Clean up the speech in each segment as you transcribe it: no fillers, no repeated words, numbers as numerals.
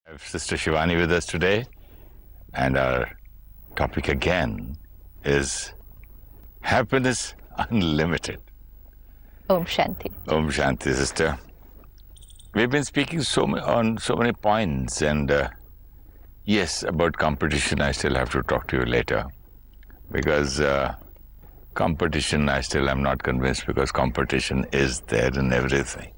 I have Sister Shivani with us today, and our topic again is happiness unlimited. Om Shanti. Om Shanti, sister. We've been speaking on so many points, and yes, about competition, I still have to talk to you later, because competition, I still am not convinced, because competition is there in everything.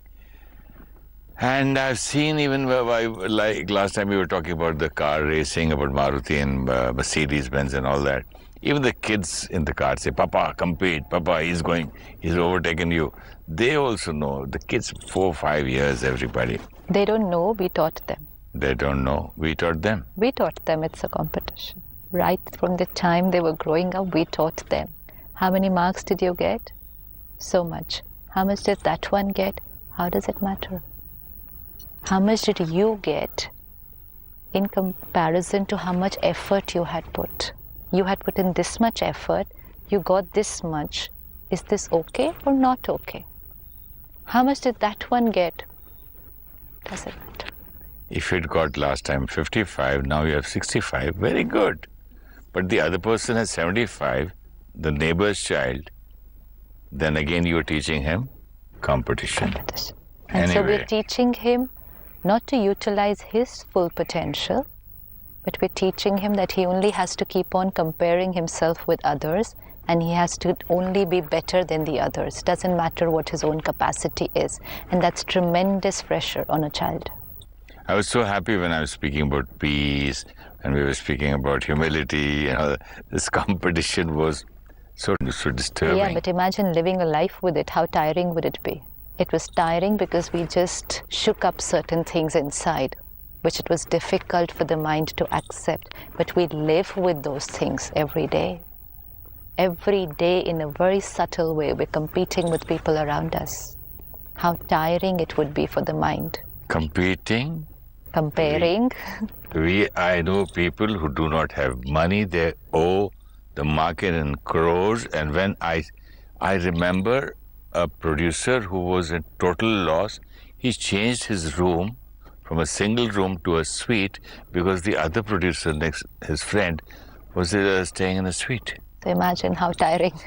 And I've seen, even like last time we were talking about the car racing, about Maruti and Mercedes-Benz and all that. Even the kids in the car say, Papa, compete. Papa, he's overtaken you. They also know. The kids, 4, 5 years, everybody. They don't know, we taught them. They don't know, we taught them. We taught them it's a competition. Right from the time they were growing up, we taught them. How many marks did you get? So much. How much did that one get? How does it matter? How much did you get in comparison to how much effort you had put? You had put in this much effort, you got this much. Is this okay or not okay? How much did that one get? Doesn't matter. If it got last time 55, now you have 65, very good. But the other person has 75, the neighbor's child, then again you're teaching him competition. And so we're teaching him not to utilize his full potential, but we're teaching him that he only has to keep on comparing himself with others, and he has to only be better than the others. Doesn't matter what his own capacity is. And that's tremendous pressure on a child. I was so happy when I was speaking about peace, and we were speaking about humility, this competition was so disturbing. Yeah, but imagine living a life with it. How tiring would it be? It was tiring because we just shook up certain things inside, which it was difficult for the mind to accept. But we live with those things every day. Every day, in a very subtle way, we're competing with people around us. How tiring it would be for the mind. Competing? Comparing. I know people who do not have money. They owe the market in crores. And when I remember a producer who was in total loss, he changed his room from a single room to a suite because the other producer, his friend, was staying in a suite. So imagine how tiring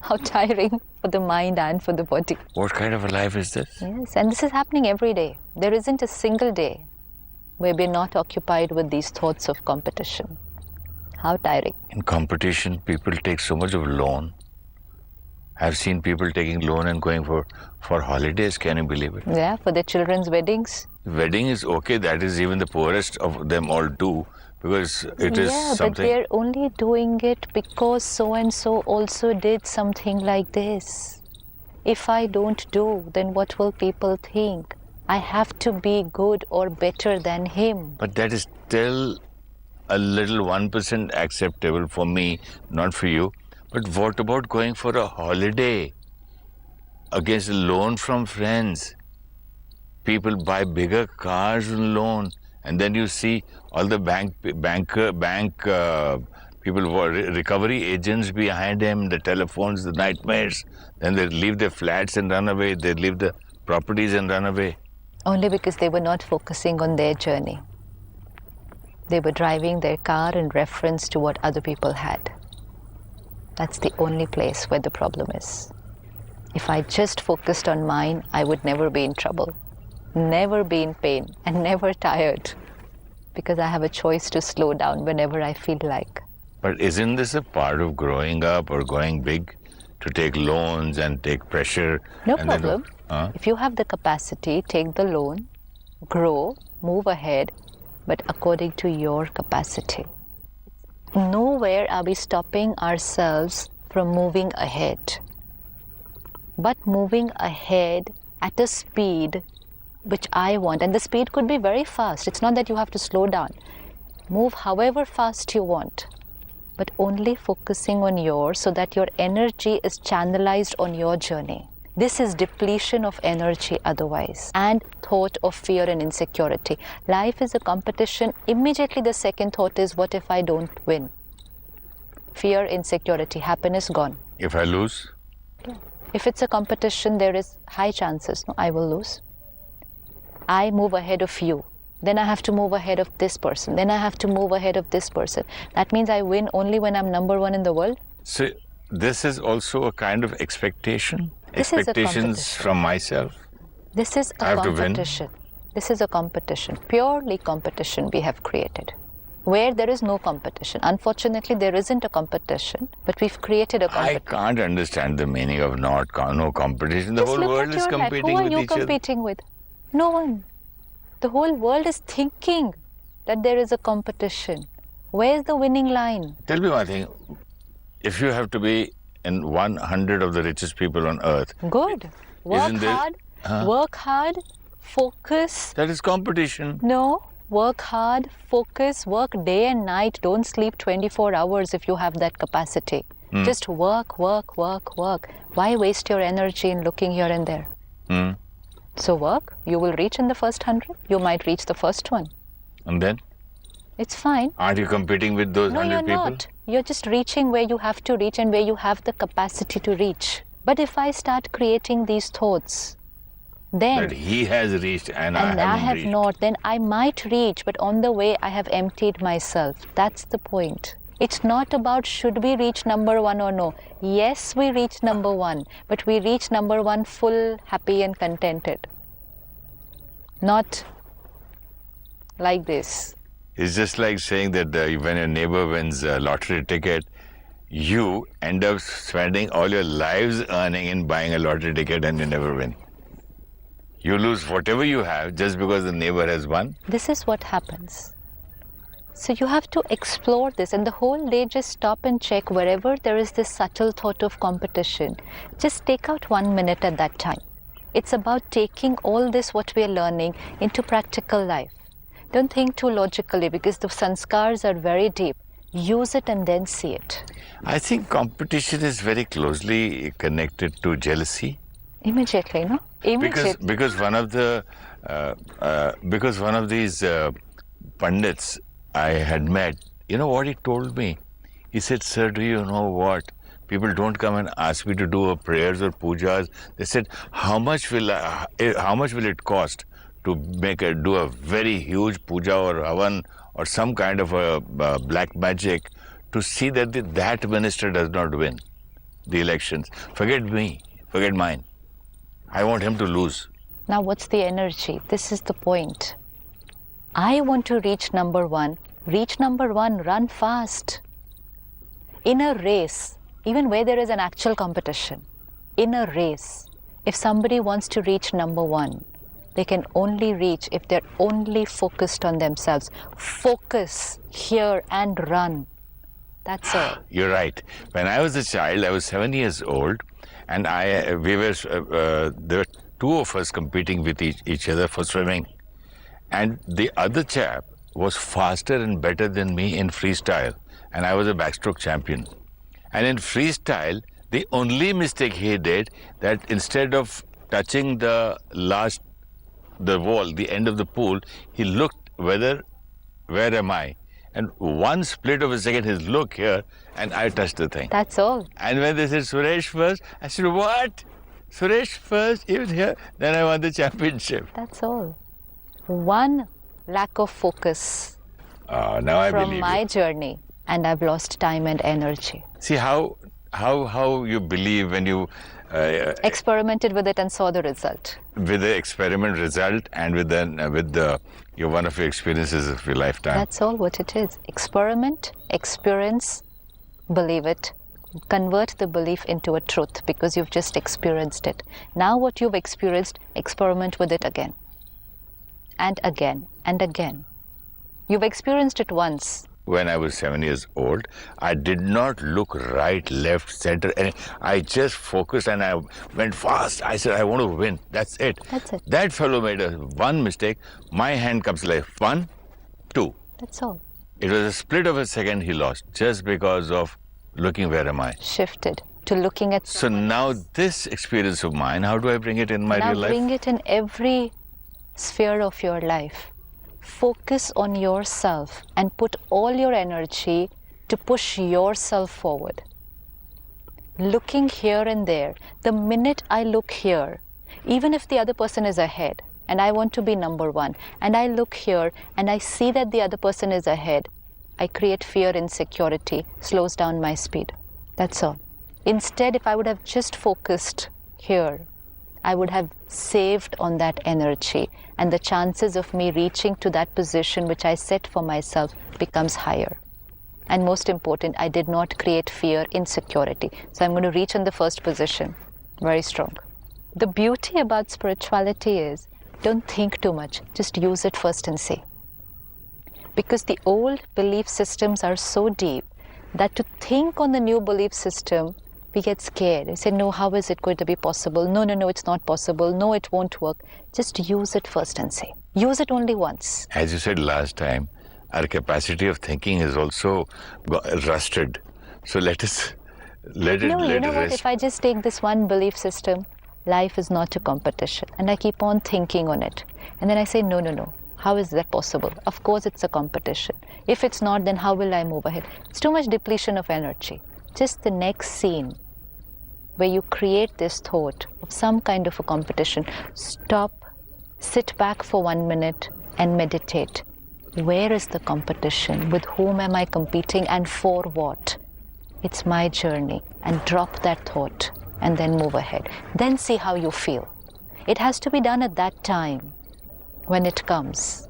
for the mind and for the body. What kind of a life is this? Yes, and this is happening every day. There isn't a single day where we're not occupied with these thoughts of competition. How tiring. In competition, people take so much of loan. I've seen people taking loan and going for holidays. Can you believe it? Yeah, for their children's weddings. Wedding is okay. That is even the poorest of them all do, because it is something. But they're only doing it because so-and-so also did something like this. If I don't do, then what will people think? I have to be good or better than him. But that is still a little 1% acceptable for me, not for you. But what about going for a holiday against a loan from friends? People buy bigger cars on loan, and then you see all the bank people, recovery agents behind them, the telephones, the nightmares. Then they leave their flats and run away. They leave the properties and run away. Only because they were not focusing on their journey. They were driving their car in reference to what other people had. That's the only place where the problem is. If I just focused on mine, I would never be in trouble, never be in pain, and never tired, because I have a choice to slow down whenever I feel like. But isn't this a part of growing up or going big, to take loans and take pressure? No problem. If you have the capacity, take the loan, grow, move ahead, but according to your capacity. Nowhere are we stopping ourselves from moving ahead, but moving ahead at a speed which I want. And the speed could be very fast. It's not that you have to slow down. Move however fast you want, but only focusing on yours so that your energy is channelized on your journey. This is depletion of energy otherwise, and thought of fear and insecurity. Life is a competition. Immediately the second thought is, what if I don't win? Fear, insecurity, happiness gone. If I lose? Yeah. If it's a competition, there is high chances, no, I will lose. I move ahead of you. Then I have to move ahead of this person. Then I have to move ahead of this person. That means I win only when I'm number one in the world. So this is also a kind of expectation? This is a Expectations competition. from myself? This is I a have to win? competition. This is a competition, purely competition we have created. Where there is no competition. Unfortunately, there isn't a competition, but we've created a I competition. can't understand the meaning of no competition. The Just whole look world at is your life. competing Who are with you each other. competing with? No one. The whole world is thinking that there is a competition. Where's the winning line? Tell me one thing. If you have to be in 100 of the richest people on earth, Good. Work Isn't there- hard. Huh? Work hard. Focus. that is competition. No. Work hard. Focus. Work day and night. Don't sleep 24 hours if you have that capacity. Just work, work, work, work. Why waste your energy in looking here and there? So work. You will reach in the first 100. You might reach the first one. And then, It's fine. aren't you competing with those No, 100 you're people? not. You're just reaching where you have to reach and where you have the capacity to reach. But if I start creating these thoughts, then, That he has reached and and I I haven't have reached. not, then I might reach, but on the way I have emptied myself. That's the point. It's not about should we reach number one or no. Yes, we reach number one, but we reach number one full, happy, and contented. Not like this. It's just like saying that when your neighbor wins a lottery ticket, you end up spending all your lives earning in buying a lottery ticket and you never win. You lose whatever you have just because the neighbor has won. This is what happens. So you have to explore this, and the whole day just stop and check wherever there is this subtle thought of competition. Just take out 1 minute at that time. It's about taking all this what we are learning into practical life. Don't think too logically because the sanskars are very deep. Use it and then see it. I think competition is very closely connected to jealousy. Immediately, no? Immediately. Because one of these pundits I had met, you know what he told me? He said, "Sir, do you know what? People don't come and ask me to do a prayers or pujas. They said, how much will it cost to do a very huge puja or havan or some kind of a black magic to see that that minister does not win the elections? Forget me, forget mine. I want him to lose." Now, what's the energy? This is the point. I want to reach number one. Reach number one, run fast. In a race, even where there is an actual competition, in a race, if somebody wants to reach number one, they can only reach if they're only focused on themselves. Focus here and run. That's all. You're right. When I was a child, I was 7 years old, and there were two of us competing with each other for swimming. And the other chap was faster and better than me in freestyle, and I was a backstroke champion. And in freestyle, the only mistake he did, that instead of touching the wall, the end of the pool, he looked where am I? And one split of a second, his look here, and I touched the thing. That's all. And when they said Suresh first, I said, what? Suresh first, even here? Then I won the championship. That's all. One lack of focus Now I from believe my you. journey, and I've lost time and energy. See how you believe when you Experimented with it and saw the result. with the experiment result and with your one of your experiences of your lifetime. That's all what it is. Experiment, experience, believe it. Convert the belief into a truth because you've just experienced it. Now what you've experienced, experiment with it again. And again, and again. You've experienced it once. When I was 7 years old, I did not look right, left, center, and I just focused and I went fast. I said, I want to win. That's it. That's it. That fellow made one mistake. My hand comes like 1, 2. That's all. It was a split of a second he lost just because of looking where am I. Shifted to looking at. So now this experience of mine, how do I bring it in my now real life? bring it in every sphere of your life. Focus on yourself and put all your energy to push yourself forward. Looking here and there, the minute I look here, even if the other person is ahead, and I want to be number one, and I look here and I see that the other person is ahead, I create fear, insecurity, slows down my speed. That's all. Instead, if I would have just focused here, I would have saved on that energy, and the chances of me reaching to that position which I set for myself becomes higher. And most important, I did not create fear, insecurity. So I'm going to reach in the first position. Very strong. The beauty about spirituality is, don't think too much, just use it first and see. Because the old belief systems are so deep that to think on the new belief system, we get scared. We say, no, how is it going to be possible? No, it's not possible. No, it won't work. Just use it first and see. Use it only once. As you said last time, our capacity of thinking is also rusted. So let it rest. If I just take this one belief system, life is not a competition, and I keep on thinking on it, and then I say, no, how is that possible? Of course it's a competition. If it's not, then how will I move ahead? It's too much depletion of energy. Just the next scene where you create this thought of some kind of a competition, stop, sit back for 1 minute and meditate. Where is the competition? With whom am I competing, and for what? It's my journey. And drop that thought and then move ahead. Then see how you feel. It has to be done at that time when it comes.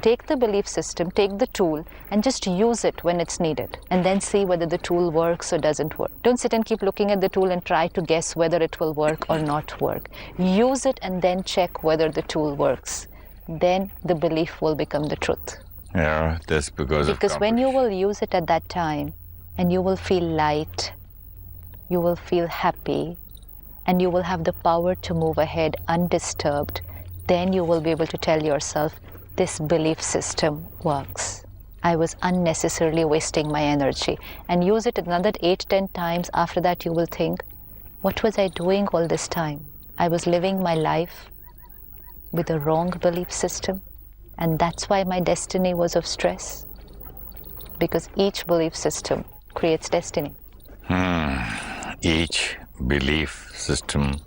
Take the belief system, take the tool, and just use it when it's needed. And then see whether the tool works or doesn't work. Don't sit and keep looking at the tool and try to guess whether it will work or not work. Use it and then check whether the tool works. Then the belief will become the truth. Yeah, that's because when you will use it at that time, and you will feel light, you will feel happy, and you will have the power to move ahead undisturbed, then you will be able to tell yourself, this belief system works. I was unnecessarily wasting my energy. And use it another 8-10 times. After that you will think, what was I doing all this time? I was living my life with a wrong belief system, and that's why my destiny was of stress. Because each belief system creates destiny. Each belief system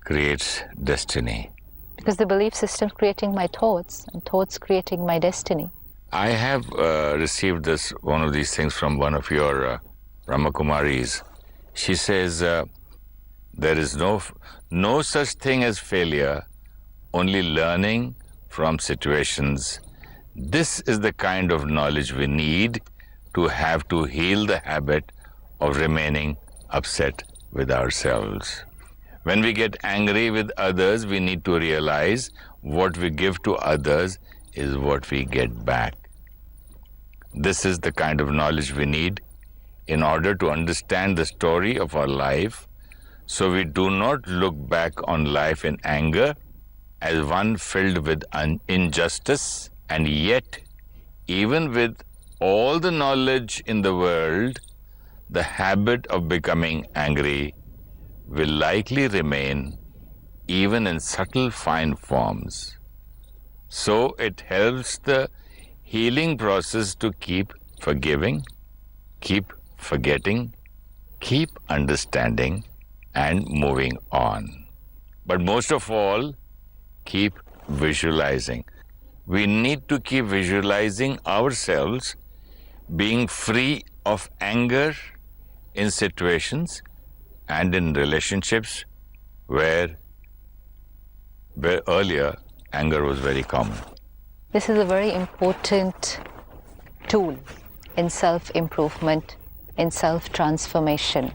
creates destiny. Because the belief system creating my thoughts, and thoughts creating my destiny. I have received one of these things from one of your Brahmakumaris. She says, there is no such thing as failure, only learning from situations. This is the kind of knowledge we need to have to heal the habit of remaining upset with ourselves. When we get angry with others, we need to realize what we give to others is what we get back. This is the kind of knowledge we need in order to understand the story of our life, so we do not look back on life in anger as one filled with injustice, and yet, even with all the knowledge in the world, the habit of becoming angry will likely remain even in subtle fine forms. So it helps the healing process to keep forgiving, keep forgetting, keep understanding, and moving on. But most of all, keep visualizing. We need to keep visualizing ourselves being free of anger in situations and in relationships where earlier anger was very common. This is a very important tool in self-improvement, in self-transformation.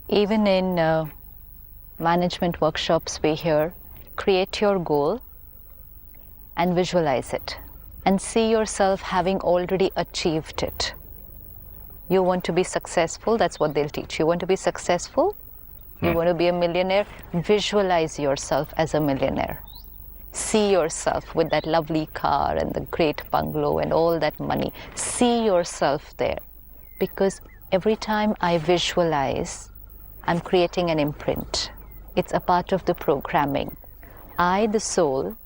Even in management workshops we hear, create your goal and visualize it and see yourself having already achieved it. You want to be successful, that's what they'll teach. You want to be successful, you want to be a millionaire, visualize yourself as a millionaire. See yourself with that lovely car and the great bungalow and all that money. See yourself there. Because every time I visualize, I'm creating an imprint. It's a part of the programming. I, the soul,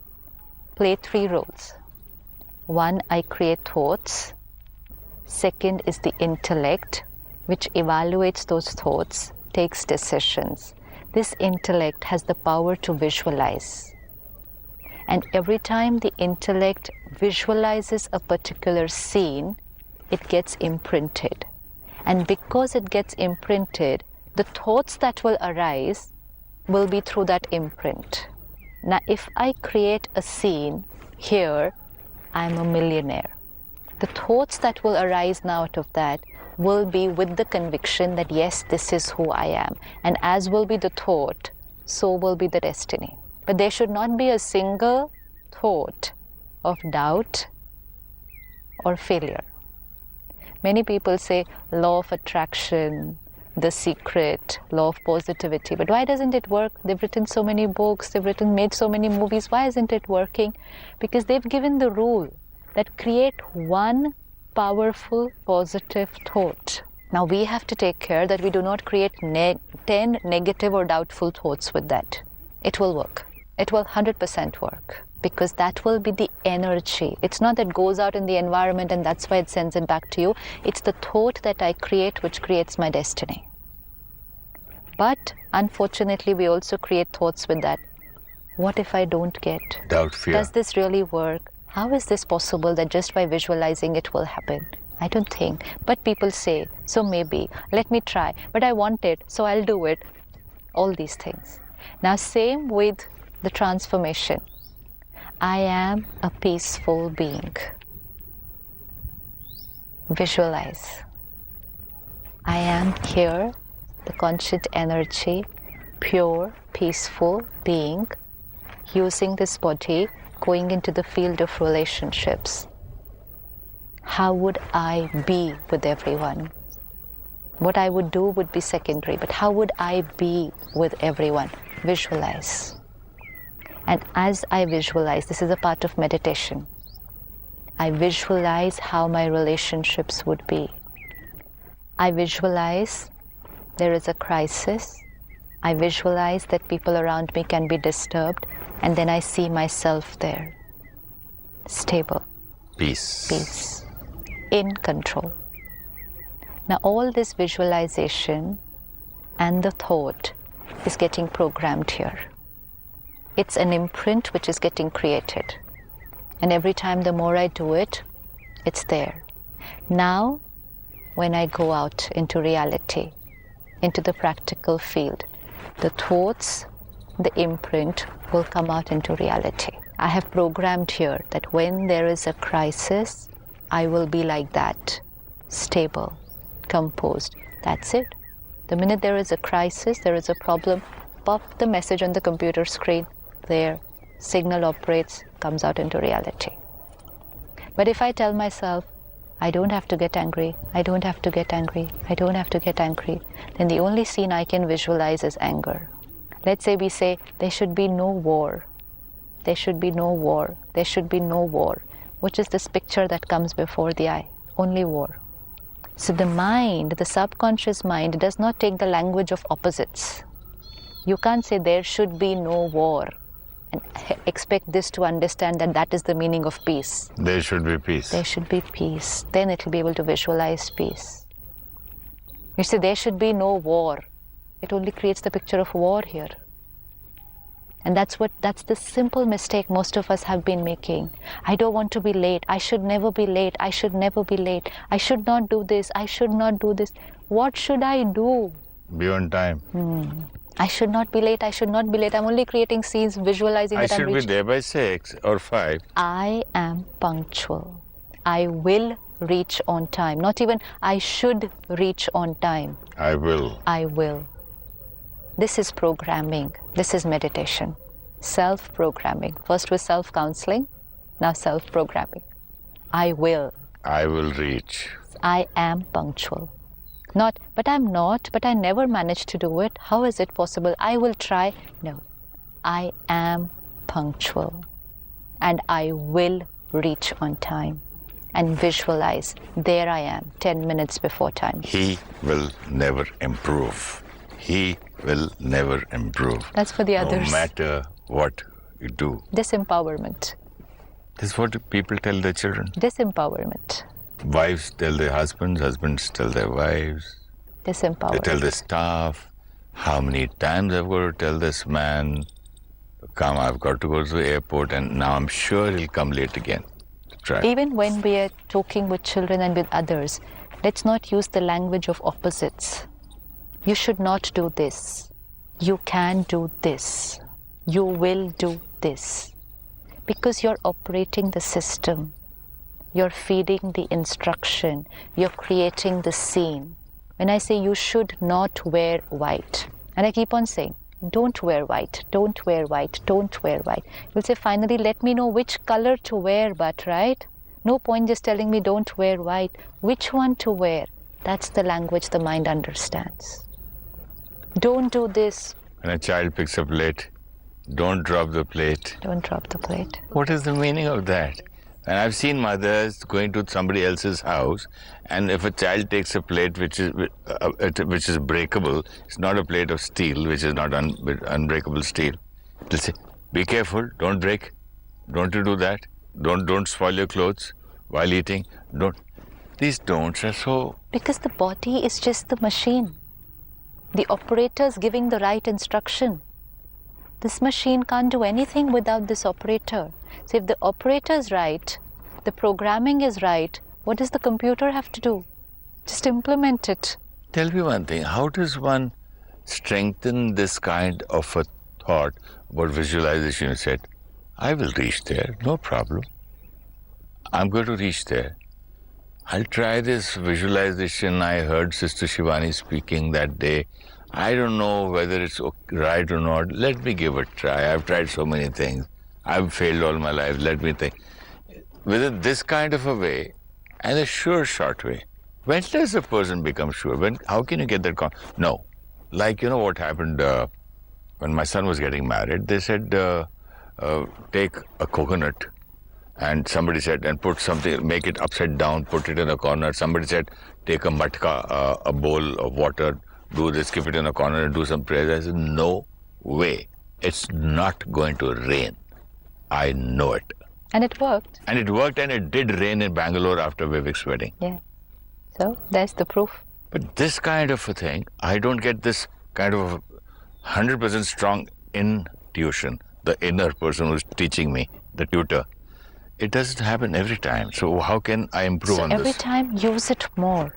play 3 roles. 1, I create thoughts. Second is the intellect, which evaluates those thoughts, takes decisions. This intellect has the power to visualize. And every time the intellect visualizes a particular scene, it gets imprinted. And because it gets imprinted, the thoughts that will arise will be through that imprint. Now, if I create a scene here, I'm a millionaire. The thoughts that will arise now out of that will be with the conviction that yes, this is who I am. And as will be the thought, so will be the destiny. But there should not be a single thought of doubt or failure. Many people say law of attraction, the secret, law of positivity. But why doesn't it work? They've written so many books, made so many movies. Why isn't it working? Because they've given the rule that create one powerful positive thought. Now we have to take care that we do not create 10 negative or doubtful thoughts with that. It will work. It will 100% work, because that will be the energy. It's not that goes out in the environment and that's why it sends it back to you. It's the thought that I create which creates my destiny. But unfortunately, we also create thoughts with that. What if I don't get? Doubt, fear. Does this really work? How is this possible that just by visualizing it will happen? I don't think. But people say, so maybe, let me try. But I want it, so I'll do it. All these things. Now, same with the transformation. I am a peaceful being. Visualize. I am here, the conscious energy, pure, peaceful being, using this body, going into the field of relationships. How would I be with everyone? What I would do would be secondary, but how would I be with everyone? Visualize. And as I visualize, this is a part of meditation. I visualize how my relationships would be. I visualize there is a crisis. I visualize that people around me can be disturbed, and then I see myself there. Stable. Peace. Peace. In control. Now all this visualization and the thought is getting programmed here. It's an imprint which is getting created. And every time the more I do it, it's there. Now, when I go out into reality, into the practical field, the thoughts, the imprint will come out into reality. I have programmed here that when there is a crisis, I will be like that, stable, composed. That's it. The minute there is a crisis, there is a problem, pop the message on the computer screen, there, signal operates, comes out into reality. But if I tell myself, I don't have to get angry, I don't have to get angry, I don't have to get angry, then the only scene I can visualize is anger. Let's say we say, there should be no war. There should be no war. There should be no war. Which is this picture that comes before the eye? Only war. So the mind, the subconscious mind, does not take the language of opposites. You can't say there should be no war and expect this to understand that that is the meaning of peace. There should be peace. There should be peace. Then it will be able to visualize peace. You say there should be no war. It only creates the picture of war here. And that's the simple mistake most of us have been making. I don't want to be late. I should never be late. I should never be late. I should not do this. I should not do this. What should I do? Be on time. I should not be late. I should not be late. I'm only creating scenes, visualizing that I'm I should be there by 6 or 5. I am punctual. I will reach on time. Not even I should reach on time. I will. I will. This is programming. This is meditation. Self-programming. First was self-counseling, now self-programming. I will. I will reach. I am punctual. Not, but I'm not, but I never managed to do it. How is it possible? I will try. No. I am punctual. And I will reach on time. And visualize, there I am, 10 minutes before time. He will never improve. He will never improve. That's for the others. No matter what you do. Disempowerment. This is what people tell their children. Disempowerment. Wives tell their husbands, husbands tell their wives. Disempowerment. They tell their staff. How many times I've got to tell this man, come, I've got to go to the airport, and now I'm sure he'll come late again to try. Even when we are talking with children and with others, let's not use the language of opposites. You should not do this. You can do this. You will do this. Because you're operating the system. You're feeding the instruction. You're creating the scene. When I say you should not wear white, and I keep on saying, don't wear white, don't wear white, don't wear white. You'll say, finally, let me know which color to wear, but right? No point just telling me don't wear white. Which one to wear? That's the language the mind understands. Don't do this. When a child picks up late, don't drop the plate. Don't drop the plate. What is the meaning of that? And I've seen mothers going to somebody else's house, and if a child takes a plate which is breakable, it's not a plate of steel, which is not unbreakable steel. They'll say, "Be careful, don't break. Don't you do that. Don't spoil your clothes while eating. Don't." These don'ts are so. Because the body is just the machine. The operator's giving the right instruction. This machine can't do anything without this operator. So if the operator is right, the programming is right, what does the computer have to do? Just implement it. Tell me one thing, how does one strengthen this kind of a thought about visualization? You said, I will reach there, no problem. I'm going to reach there. I'll try this visualization. I heard Sister Shivani speaking that day. I don't know whether it's right or not. Let me give it a try. I've tried so many things. I've failed all my life. Let me think. Within this kind of a way and a sure short way, when does a person become sure? How can you get that? No. Like, you know what happened when my son was getting married? They said, take a coconut. And somebody said, and put something, make it upside down, put it in a corner. Somebody said, take a matka, a bowl of water, do this, keep it in a corner and do some prayers. I said, no way. It's not going to rain. I know it. And it worked. And it worked, and it did rain in Bangalore after Vivek's wedding. Yeah. So there's the proof. But this kind of a thing, I don't get this kind of 100% strong intuition. The inner person who's teaching me, the tutor. It doesn't happen every time. So how can I improve on this? Every time, use it more.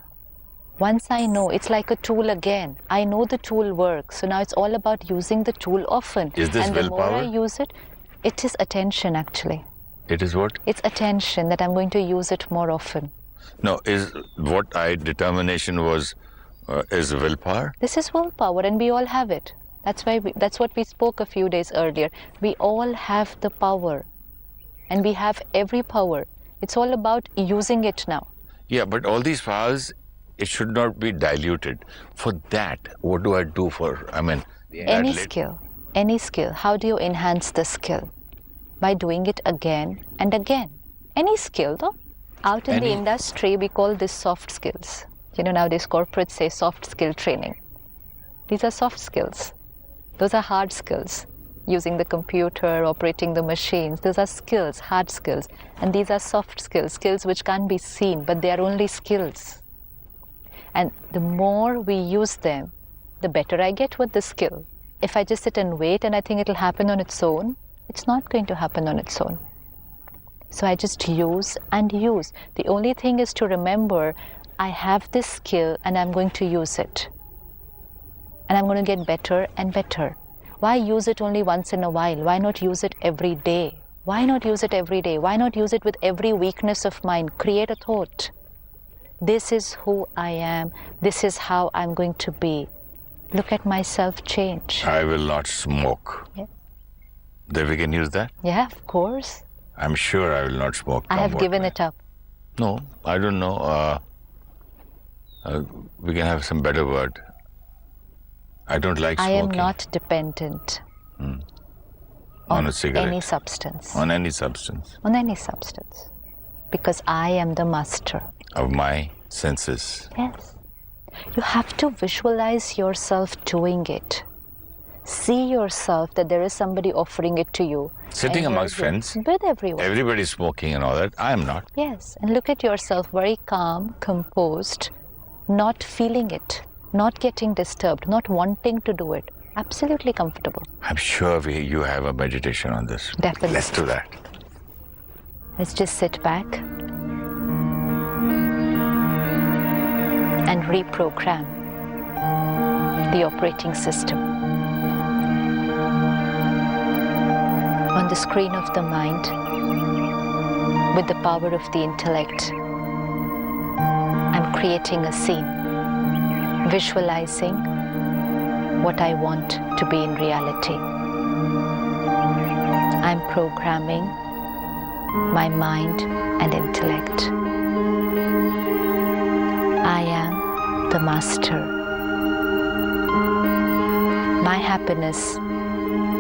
Once I know, it's like a tool again. I know the tool works. So now it's all about using the tool often. Is this willpower? And the more I use it, it is attention actually. It is what? It's attention that I'm going to use it more often. No, is what determination was, is willpower? This is willpower and we all have it. That's what we spoke a few days earlier. We all have the power. And we have every power. It's all about using it now. Yeah, but all these powers, it should not be diluted. For that, what do I do for, Any skill. How do you enhance the skill? By doing it again and again. Any skill, though. Out in the industry, we call this soft skills. You know, nowadays corporates say soft skill training. These are soft skills. Those are hard skills. Using the computer, operating the machines. Those are skills, hard skills. And these are soft skills, skills which can't be seen, but they are only skills. And the more we use them, the better I get with the skill. If I just sit and wait and I think it'll happen on its own, it's not going to happen on its own. So I just use and use. The only thing is to remember, I have this skill and I'm going to use it. And I'm going to get better and better. Why use it only once in a while? Why not use it every day? Why not use it every day? Why not use it with every weakness of mine? Create a thought. This is who I am. This is how I'm going to be. Look at myself change. I will not smoke. Yeah. Then we can use that? Yeah, of course. I'm sure I will not smoke. I have given it up. No, I don't know. We can have some better word. I don't like smoking. I am not dependent on a cigarette. Any substance. On any substance. On any substance. Because I am the master. Of my senses. Yes. You have to visualize yourself doing it. See yourself that there is somebody offering it to you. Sitting amongst friends. With everyone. Everybody's smoking and all that. I am not. Yes. And look at yourself very calm, composed, not feeling it. not getting disturbed, not wanting to do it. Absolutely comfortable. I'm sure you have a meditation on this. Definitely. Let's do that. Let's just sit back and reprogram the operating system. On the screen of the mind, with the power of the intellect, I'm creating a scene, visualizing what I want to be in reality. I'm programming my mind and intellect. I am the master. My happiness,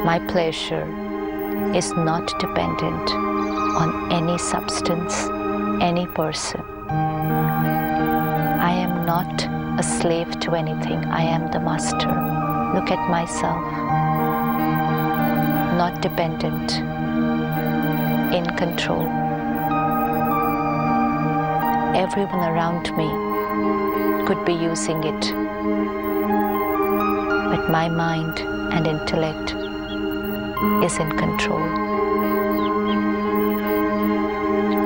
my pleasure is not dependent on any substance, any person. I am not a slave to anything. I am the master. Look at myself. Not dependent, in control. Everyone around me could be using it, but my mind and intellect is in control.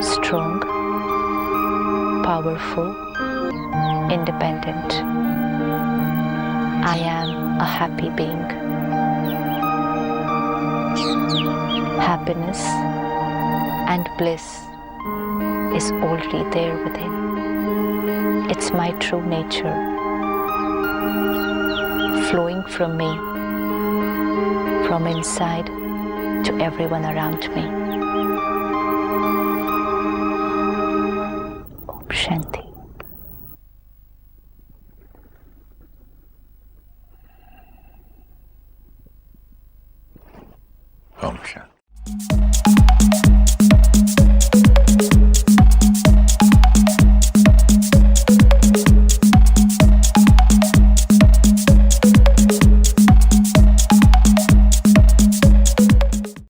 Strong, powerful, independent. I am a happy being. Happiness and bliss is already there within. It's my true nature, flowing from me, from inside to everyone around me. Om Shanti.